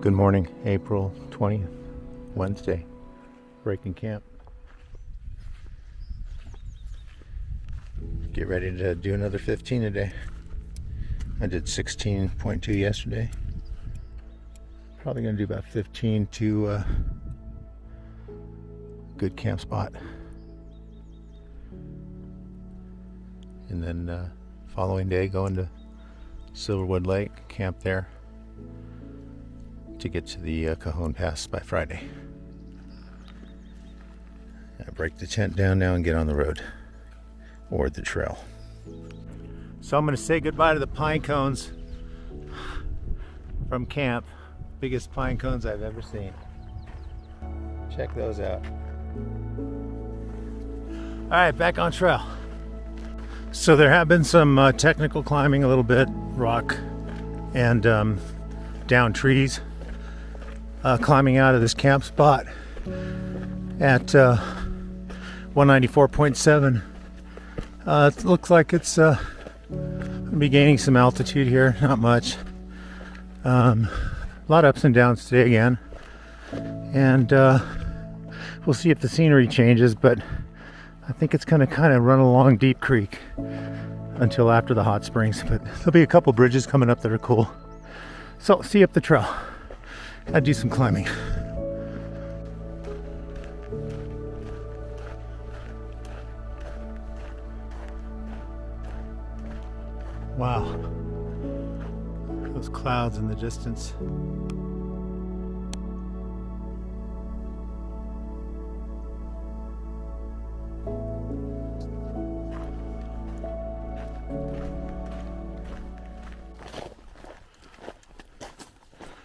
Good morning, April 20th, Wednesday, breaking camp. Get ready to do another 15 today. I did 16.2 yesterday. Probably gonna do about 15 to a good camp spot. And then following day going to Silverwood Lake, camp there to get to the Cajon Pass by Friday. I break the tent down now and get on the road or the trail. So I'm going to say goodbye to the pine cones from camp. Biggest pine cones I've ever seen. Check those out. All right, back on trail. So there have been some technical climbing, a little bit, rock and down trees. Climbing out of this camp spot at 194.7. It looks like it's gonna be gaining some altitude here, not much. A lot of ups and downs today again, and we'll see if the scenery changes, but I think it's gonna kind of run along Deep Creek until after the hot springs, but there'll be a couple bridges coming up that are cool. So see you up the trail. I'd do some climbing. Wow. Those clouds in the distance.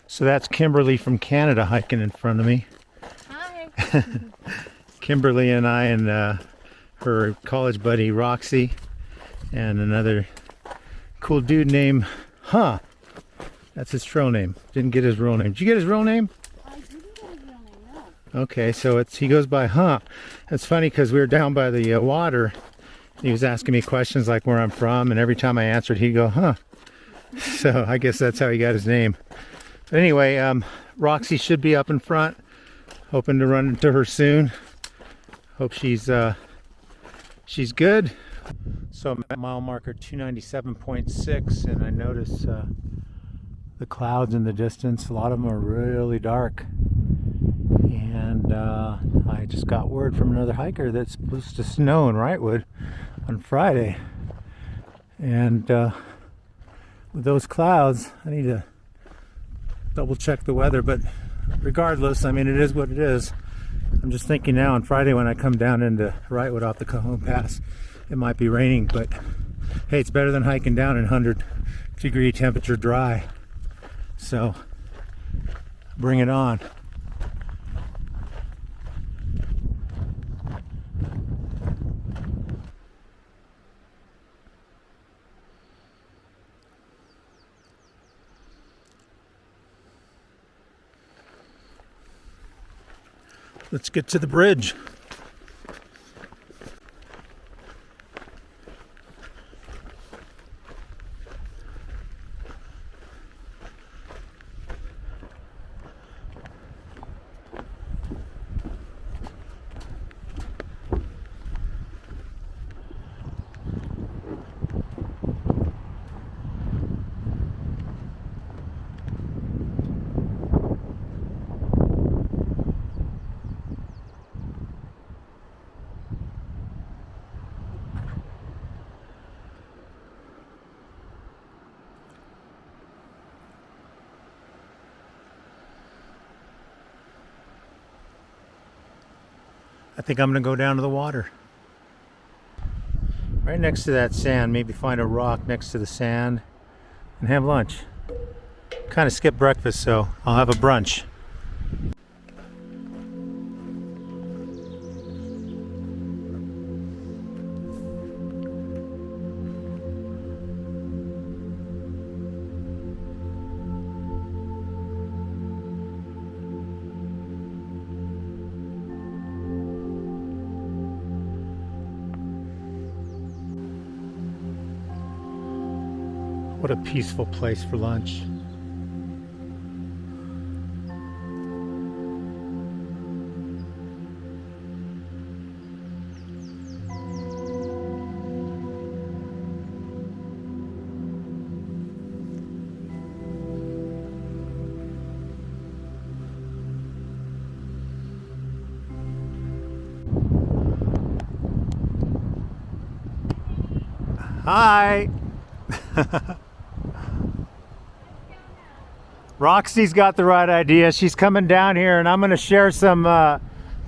So that's Kimberly from Canada hiking in front of me. Hi. Kimberly and I and her college buddy Roxy and another cool dude named That's his trail name. Didn't get his real name. Did you get his real name? I didn't get his real name, no. Okay, so he goes by It's funny because we were down by the water. He was asking me questions like where I'm from, and every time I answered he'd go So I guess that's how he got his name. But anyway, Roxy should be up in front. Hoping to run into her soon. Hope she's good. So I'm at mile marker 297.6, and I notice the clouds in the distance. A lot of them are really dark. And I just got word from another hiker that's supposed to snow in Wrightwood on Friday. And with those clouds, I need to double check the weather, but regardless, I mean, it is what it is. I'm just thinking now on Friday when I come down into Wrightwood off the Cajon Pass, it might be raining, but hey, it's better than hiking down in 100-degree temperature dry. So bring it on. Let's get to the bridge. I think I'm gonna go down to the water. Right next to that sand, maybe find a rock next to the sand and have lunch. Kind of skipped breakfast, so I'll have a brunch. What a peaceful place for lunch. Hi. Roxy's got the right idea. She's coming down here and I'm going to share some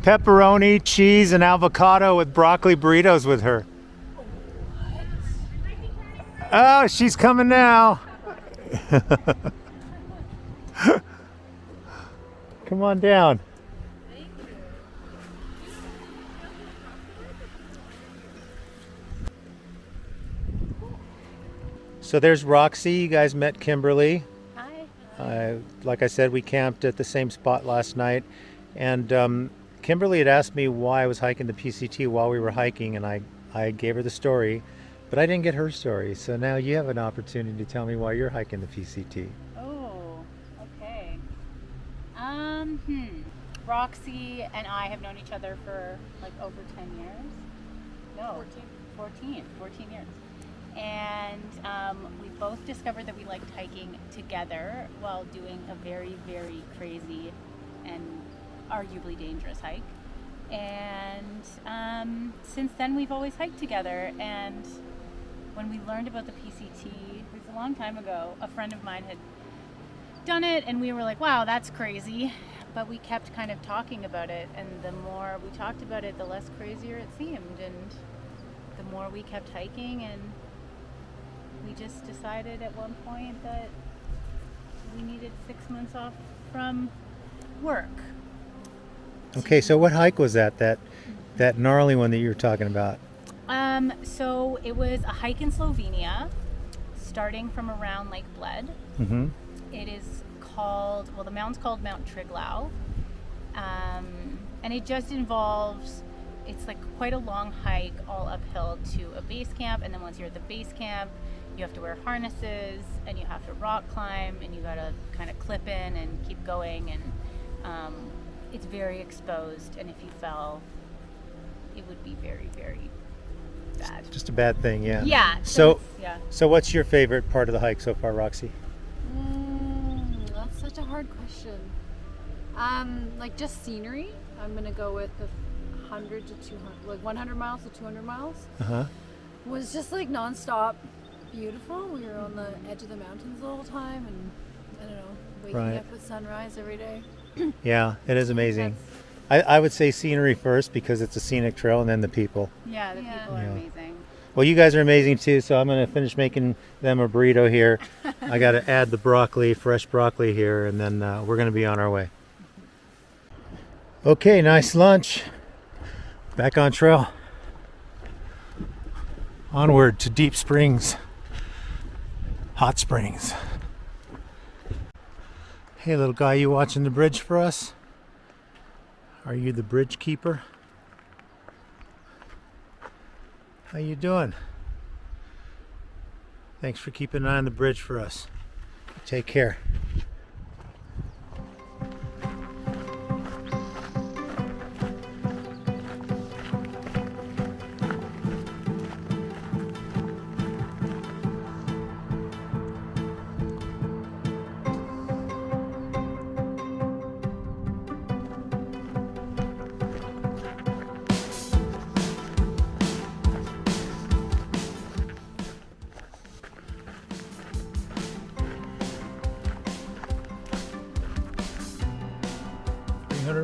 pepperoni, cheese, and avocado with broccoli burritos with her. Oh, she's coming now. Come on down. So there's Roxy. You guys met Kimberly. Hi. Like I said, we camped at the same spot last night, and Kimberly had asked me why I was hiking the PCT while we were hiking, and I gave her the story, but I didn't get her story. So now you have an opportunity to tell me why you're hiking the PCT. Oh, okay. Roxy and I have known each other for like over 10 years. No, 14 years. And we both discovered that we liked hiking together while doing a very, very crazy and arguably dangerous hike. And since then we've always hiked together. And when we learned about the PCT, it was a long time ago, a friend of mine had done it and we were like, wow, that's crazy. But we kept kind of talking about it, and the more we talked about it, the less crazier it seemed, and the more we kept hiking, and we just decided at one point that we needed 6 months off from work. Okay, so what hike was that gnarly one that you were talking about? So it was a hike in Slovenia, starting from around Lake Bled. Mm-hmm. It is called, well, the mountain's called Mount Triglav, and it just involves, it's like quite a long hike all uphill to a base camp, and then once you're at the base camp, you have to wear harnesses, and you have to rock climb, and you gotta kind of clip in and keep going, and it's very exposed, and if you fell, it would be very, very bad. Just a bad thing, yeah. Yeah. So yeah. So what's your favorite part of the hike so far, Roxy? That's such a hard question. Like just scenery, I'm gonna go with the 100 to 200, like 100 miles to 200 miles. Uh-huh. Was just like nonstop beautiful. We were on the edge of the mountains the whole time, and I don't know, waking up with sunrise every day. Yeah, it is amazing. I would say scenery first because it's a scenic trail, and then the people. Yeah, the people are amazing. Well, you guys are amazing too, so I'm going to finish making them a burrito here. I got to add the broccoli, fresh broccoli here, and then we're going to be on our way. Okay, nice lunch. Back on trail. Onward to Deep Springs. Hot Springs. Hey, little guy, you watching the bridge for us? Are you the bridge keeper? How you doing? Thanks for keeping an eye on the bridge for us. Take care.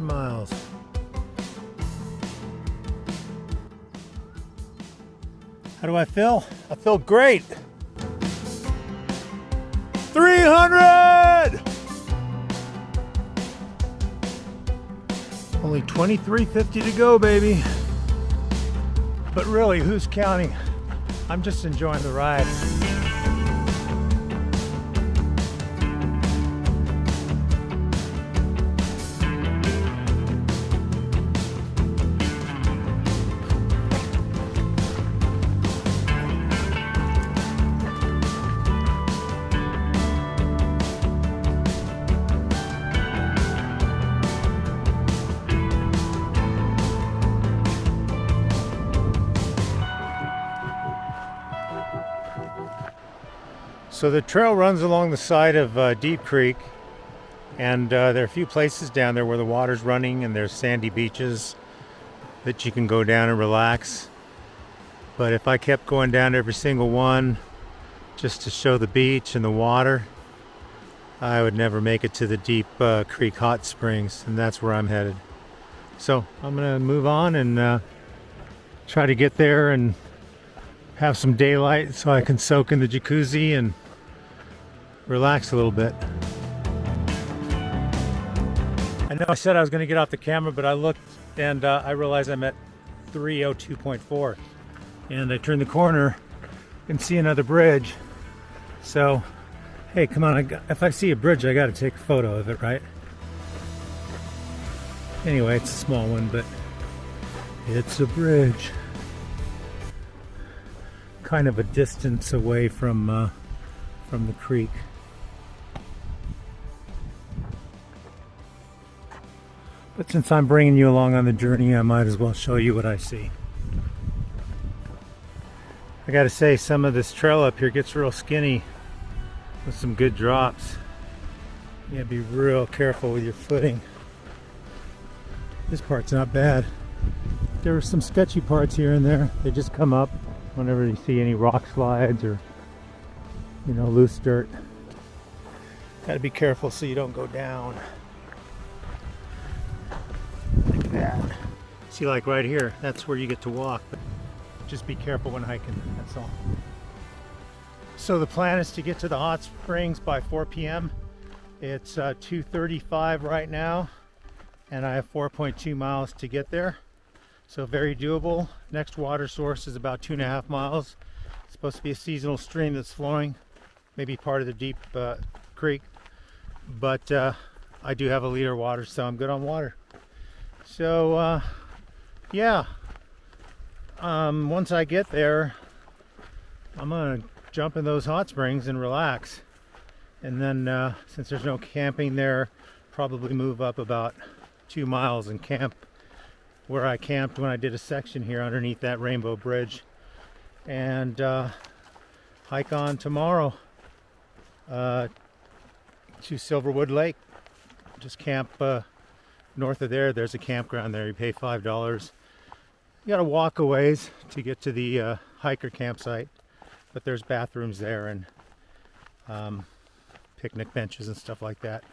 Miles. How do I feel? I feel great. 300! Only 23.50 to go, baby. But really, who's counting? I'm just enjoying the ride. So the trail runs along the side of Deep Creek, and there are a few places down there where the water's running and there's sandy beaches that you can go down and relax. But if I kept going down every single one just to show the beach and the water, I would never make it to the Deep Creek Hot Springs, and that's where I'm headed. So I'm gonna move on and try to get there and have some daylight so I can soak in the jacuzzi and relax a little bit. I know I said I was going to get off the camera, but I looked and I realized I'm at 302.4, and I turned the corner and see another bridge. So hey, come on, if I see a bridge I got to take a photo of it, right? Anyway, it's a small one, but it's a bridge. Kind of a distance away from the creek. But since I'm bringing you along on the journey, I might as well show you what I see. I gotta say, some of this trail up here gets real skinny with some good drops. You gotta be real careful with your footing. This part's not bad. There are some sketchy parts here and there. They just come up whenever you see any rock slides or, you know, loose dirt. Gotta be careful so you don't go down. Like that. See, like right here, that's where you get to walk, but just be careful when hiking, that's all. So the plan is to get to the hot springs by 4 p.m. It's 2:35 right now, and I have 4.2 miles to get there. So very doable. Next water source is about 2.5 miles. It's supposed to be a seasonal stream that's flowing, maybe part of the Deep Creek, but I do have a liter of water, so I'm good on water. So yeah, once I get there, I'm gonna jump in those hot springs and relax, and then since there's no camping there, probably move up about 2 miles and camp where I camped when I did a section here underneath that rainbow bridge, and hike on tomorrow to Silverwood Lake. Just camp north of there. There's a campground there. You pay $5. You gotta walk a ways to get to the hiker campsite, but there's bathrooms there and picnic benches and stuff like that.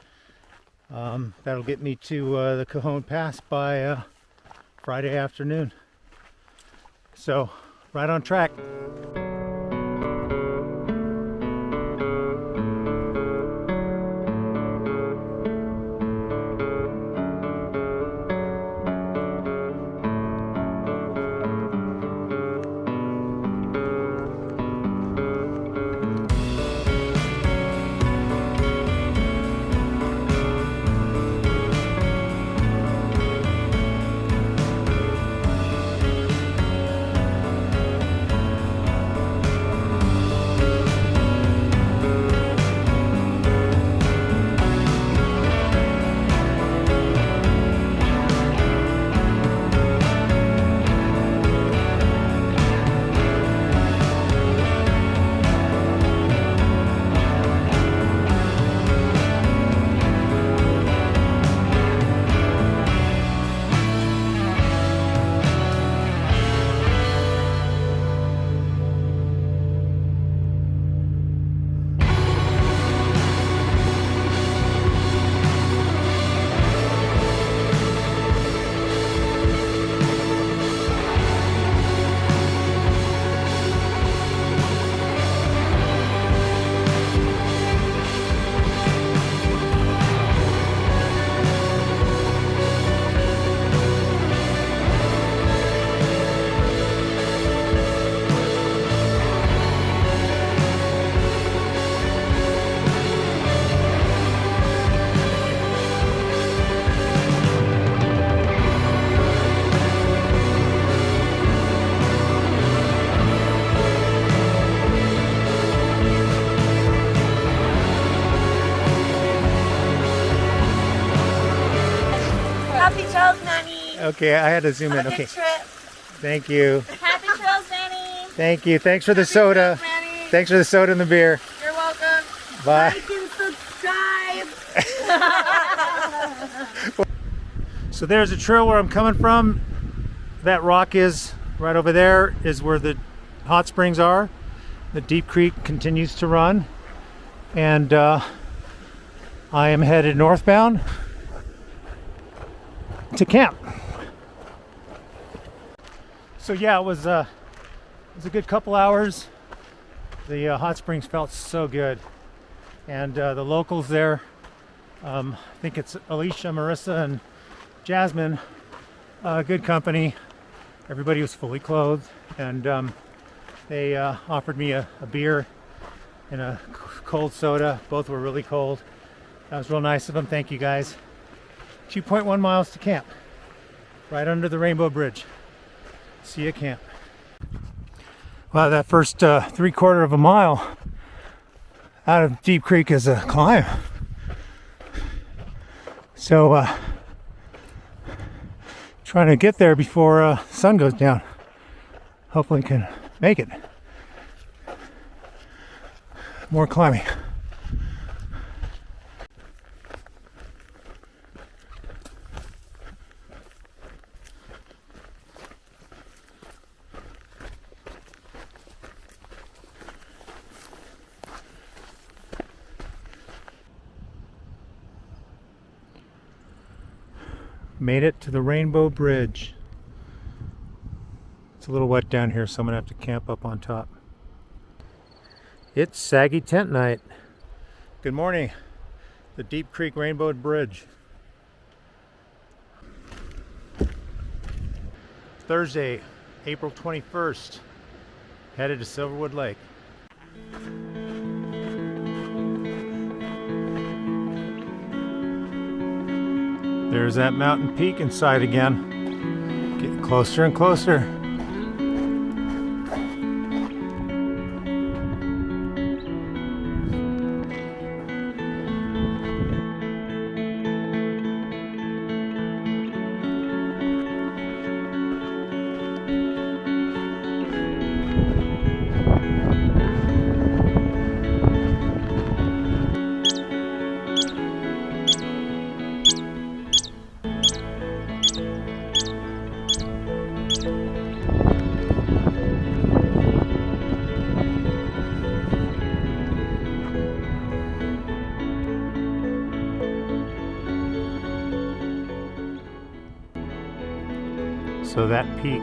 That'll get me to the Cajon Pass by Friday afternoon. So, right on track. Okay, I had to zoom in. Okay. Thank you. Happy trails, Manny. Thank you. Thanks for the soda. Manny. Thanks for the soda and the beer. You're welcome. Bye. Like and subscribe. So there's a trail where I'm coming from. That rock is right over there, is where the hot springs are. The Deep Creek continues to run, and I am headed northbound to camp. So yeah, it was a good couple hours. The hot springs felt so good, and the locals there, I think it's Alicia, Marissa, and Jasmine, good company. Everybody was fully clothed, and they offered me a beer and a cold soda. Both were really cold. That was real nice of them. Thank you guys. 2.1 miles to camp, right under the Rainbow Bridge. So.Ca camp. Wow, that first 3/4 of a mile out of Deep Creek is a climb. So trying to get there before sun goes down. Hopefully can make it. More climbing. Made it to the Rainbow Bridge. It's a little wet down here, so I'm gonna have to camp up on top. It's saggy tent night. Good morning. The Deep Creek Rainbow Bridge. Thursday, April 21st. Headed to Silverwood Lake. There's that mountain peak in sight again. Getting closer and closer. So that peak,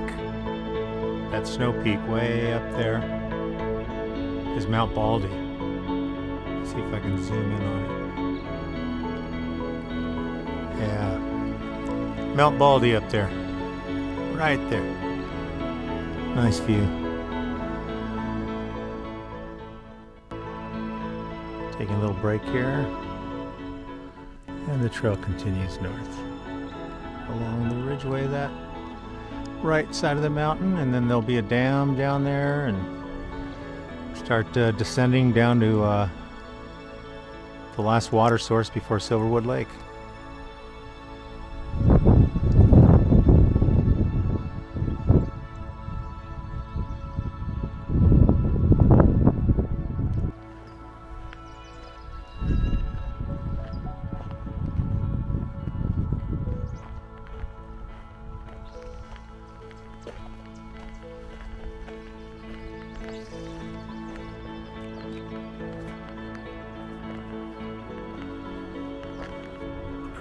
that snow peak way up there is Mount Baldy. Let's see if I can zoom in on it. Yeah, Mount Baldy up there, right there. Nice view. Taking a little break here, and the trail continues north along the ridgeway that right side of the mountain, and then there'll be a dam down there, and start descending down to the last water source before Silverwood Lake.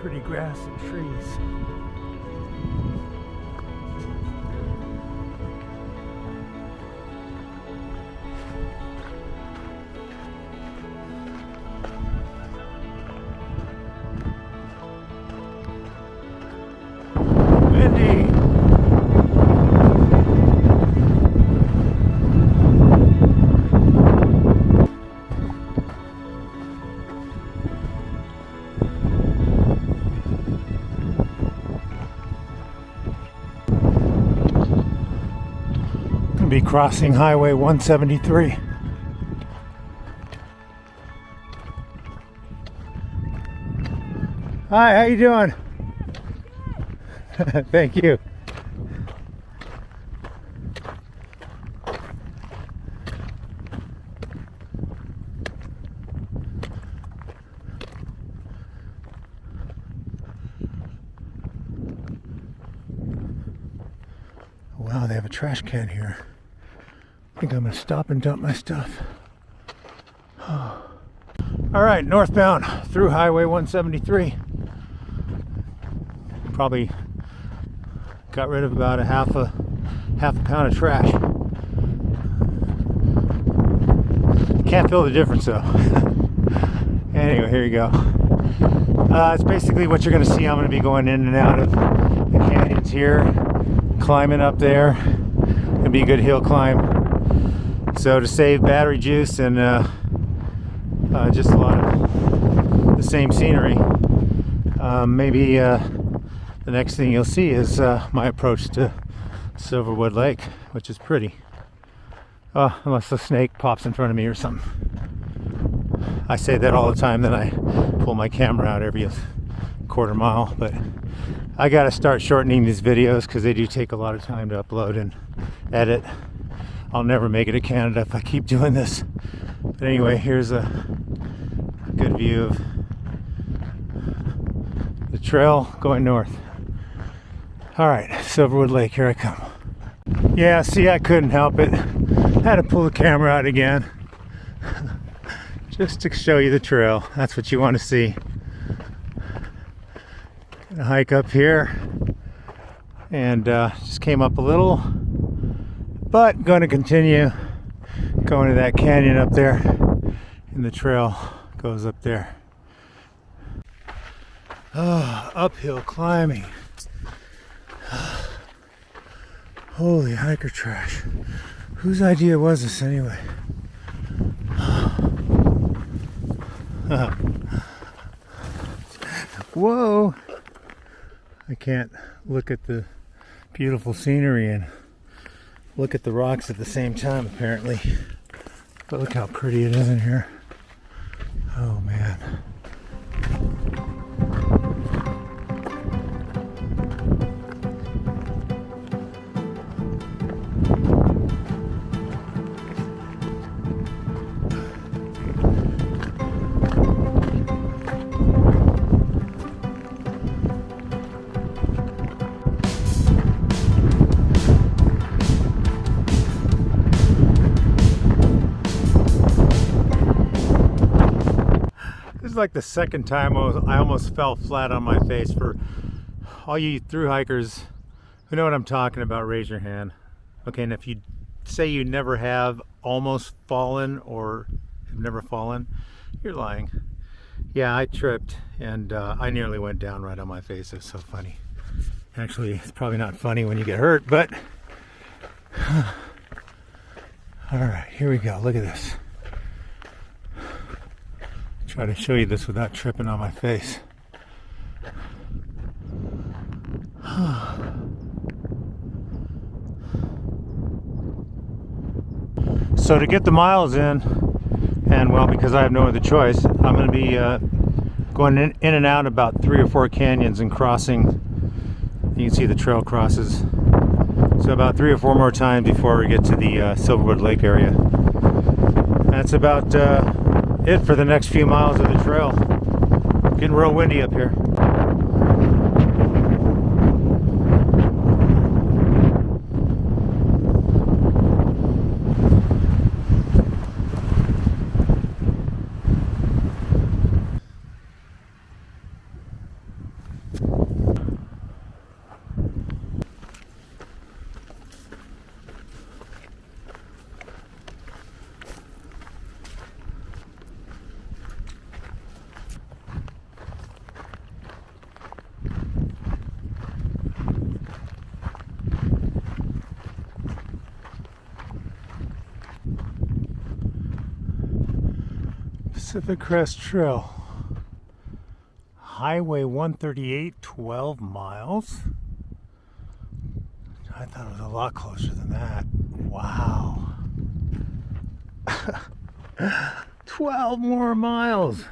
Pretty grass and trees. Windy. Be crossing Highway 173. Hi, how you doing? Thank you. Wow, they have a trash can here. think I'm gonna stop and dump my stuff. All right, northbound through Highway 173. Probably got rid of about half a pound of trash. Can't feel the difference though. Anyway, here you go. It's basically what you're going to see. I'm going to be going in and out of the canyons here, climbing up there. It'll be a good hill climb. So to save battery juice and just a lot of the same scenery, maybe the next thing you'll see is my approach to Silverwood Lake, which is pretty. Unless the snake pops in front of me or something. I say that all the time, then I pull my camera out every quarter mile. But I gotta start shortening these videos because they do take a lot of time to upload and edit. I'll never make it to Canada if I keep doing this. But anyway, here's a good view of the trail going north. All right, Silverwood Lake, here I come. Yeah, see, I couldn't help it. Had to pull the camera out again. Just to show you the trail. That's what you want to see. Gonna hike up here. And just came up a little. But gonna continue going to that canyon up there. And the trail goes up there. Oh, uphill climbing. Holy hiker trash. Whose idea was this anyway? Whoa! I can't look at the beautiful scenery and look at the rocks at the same time, apparently. But look how pretty it is in here. Oh man. This is like the second time I almost fell flat on my face. For all you thru hikers who know what I'm talking about, raise your hand. Okay, and if you say you never have almost fallen or have never fallen, you're lying. Yeah, I tripped and I nearly went down right on my face. It's so funny. Actually, it's probably not funny when you get hurt, but all right, here we go. Look at this. Try to show you this without tripping on my face. So to get the miles in, and well, because I have no other choice, I'm going to be going in and out about 3 or 4 canyons and crossing. You can see the trail crosses. So about 3 or 4 more times before we get to the Silverwood Lake area. That's about it for the next few miles of the trail. Getting real windy up here. Pacific Crest Trail, Highway 138, 12 miles. I thought it was a lot closer than that. Wow. 12 more miles.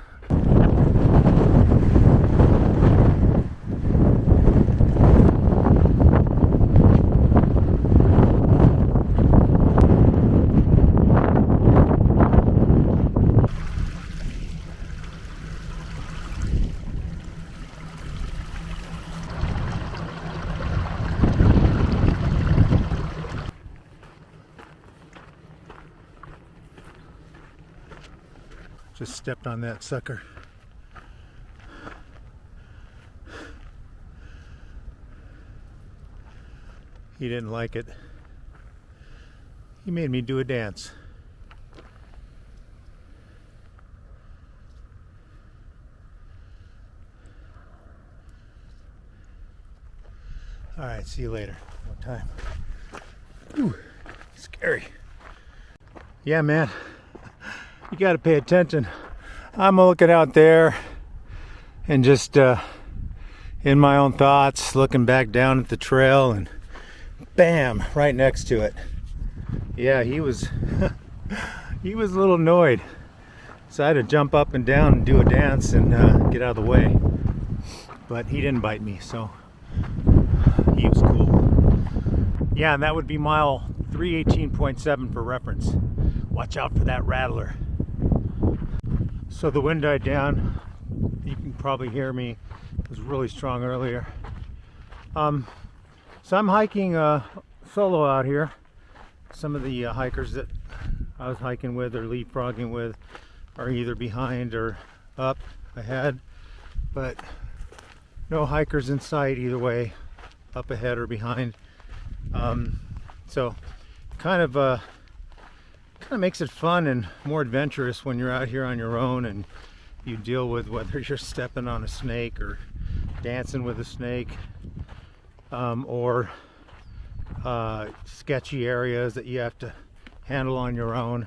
Just stepped on that sucker. He didn't like it. He made me do a dance. All right, see you later. What time? Ooh, scary. Yeah, man, you got to pay attention. I'm looking out there and just in my own thoughts, looking back down at the trail, and bam, right next to it. Yeah, he was he was a little annoyed, so I had to jump up and down and do a dance and get out of the way. But he didn't bite me, so he was cool. Yeah, and that would be mile 318.7 for reference. Watch out for that rattler. So the wind died down. You can probably hear me. It was really strong earlier. So I'm hiking solo out here. Some of the hikers that I was hiking with or leapfrogging with are either behind or up ahead, but no hikers in sight either way, up ahead or behind. So kind of makes it fun and more adventurous when you're out here on your own and you deal with whether you're stepping on a snake or dancing with a snake, or sketchy areas that you have to handle on your own.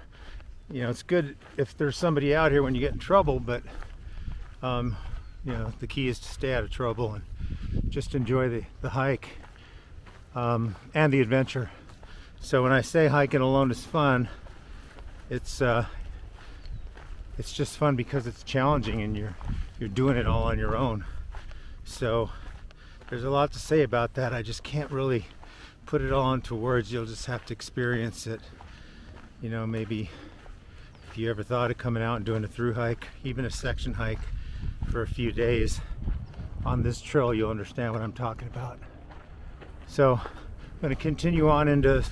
You know, it's good if there's somebody out here when you get in trouble, but you know, the key is to stay out of trouble and just enjoy the hike and the adventure. So when I say hiking alone is fun, it's just fun because it's challenging and you're doing it all on your own. So there's a lot to say about that. I just can't really put it all into words. You'll just have to experience it. You know, maybe if you ever thought of coming out and doing a thru hike, even a section hike for a few days on this trail, you'll understand what I'm talking about. So I'm going to continue on into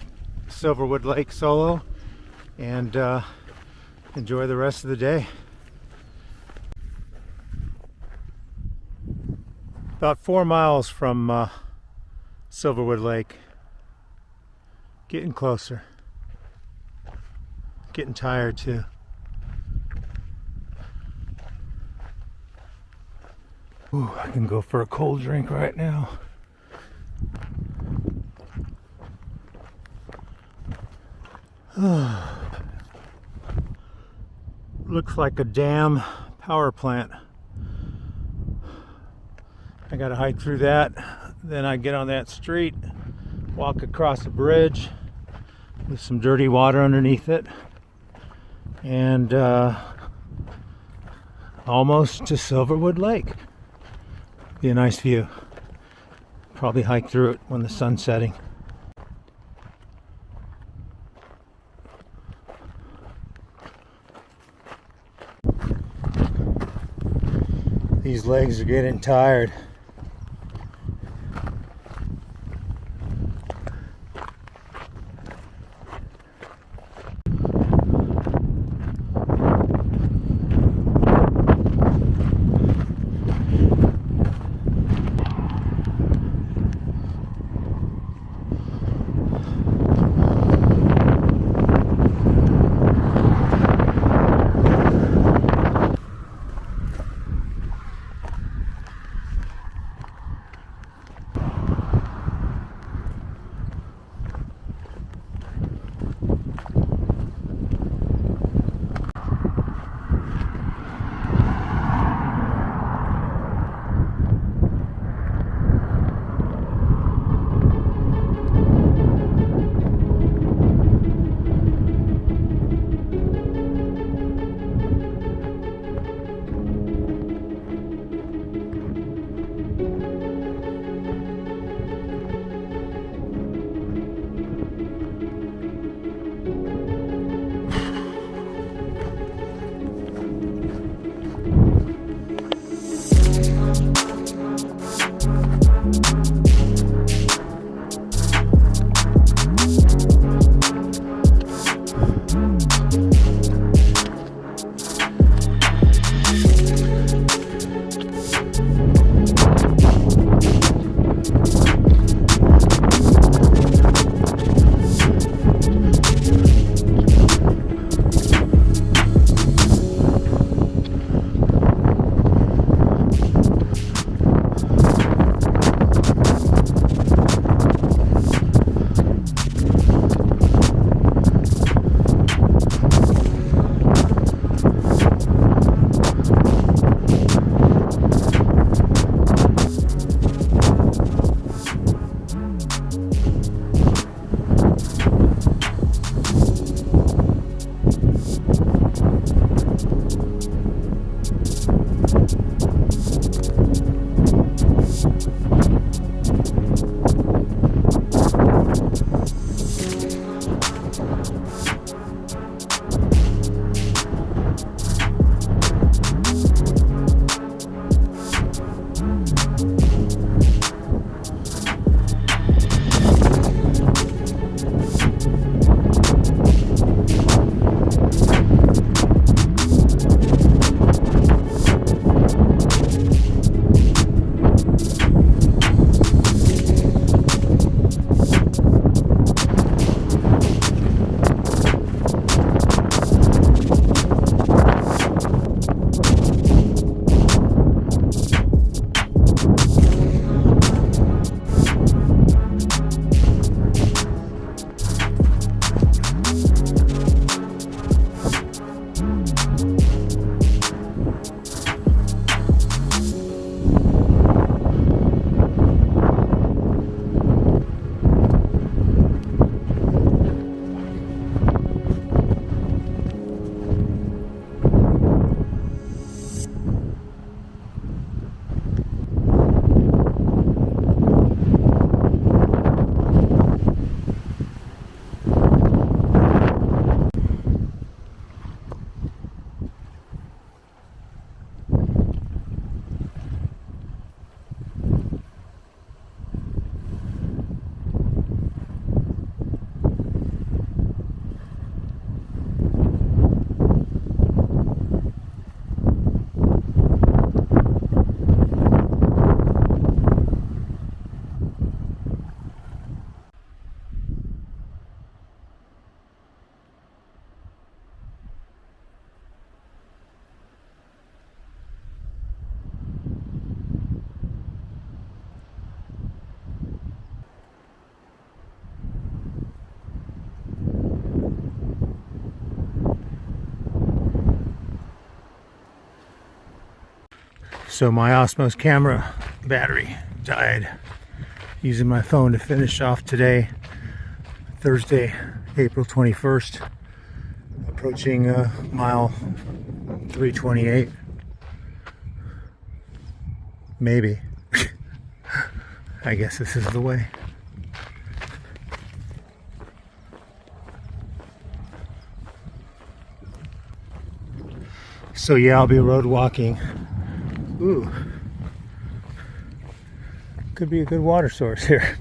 Silverwood Lake solo and enjoy the rest of the day. About 4 miles from Silverwood Lake. Getting closer. Getting tired too. Ooh, I can go for a cold drink right now. Looks like a dam power plant. I gotta hike through that, then I get on that street, walk across a bridge with some dirty water underneath it, and almost to Silverwood Lake. Be a nice view. Probably hike through it when the sun's setting. These legs are getting tired. So my Osmos camera battery died. Using my phone to finish off today, Thursday, April 21st. Approaching mile 328. Maybe. I guess this is the way. So yeah, I'll be road walking. Ooh. Could be a good water source here.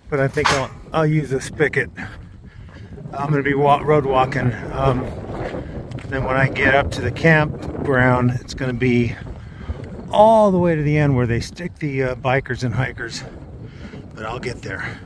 But I think I'll use a spigot. I'm going to be road walking. Then when I get up to the campground, it's going to be all the way to the end where they stick the bikers and hikers. But I'll get there.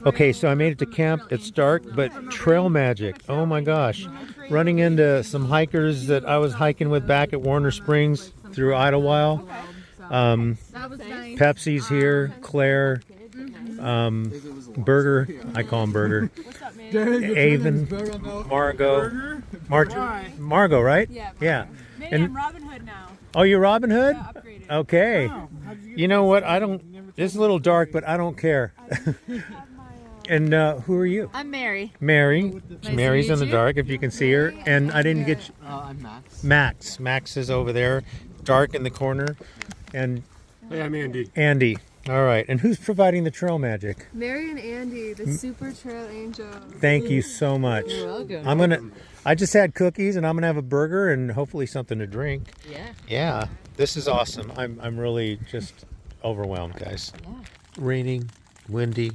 Okay, so I made it to camp. It's dark, but trail magic. Oh my gosh. Running into some hikers that I was hiking with back at Warner Springs through Idlewild. Pepsi's here, Claire, Burger, I call him Burger. Avon, Margot, right? Yeah. And I'm Robin Hood now. Oh, you're Robin Hood? Yeah, upgraded. Okay. Wow. You know what? It's a little dark, but I don't care. And who are you? I'm Mary. Mary. Nice Mary's to in meet the you. dark, if you can see her. And I didn't get you. I'm Max. Max. Max is over there, dark in the corner. And Hey, I'm Andy. Andy. All right. And who's providing the trail magic? Mary and Andy, the Super Trail Angels. Thank you so much. You're welcome. I just had cookies, and I'm gonna have a burger and hopefully something to drink. Yeah. Yeah. This is awesome. I'm really just overwhelmed, guys. Yeah. Raining, windy,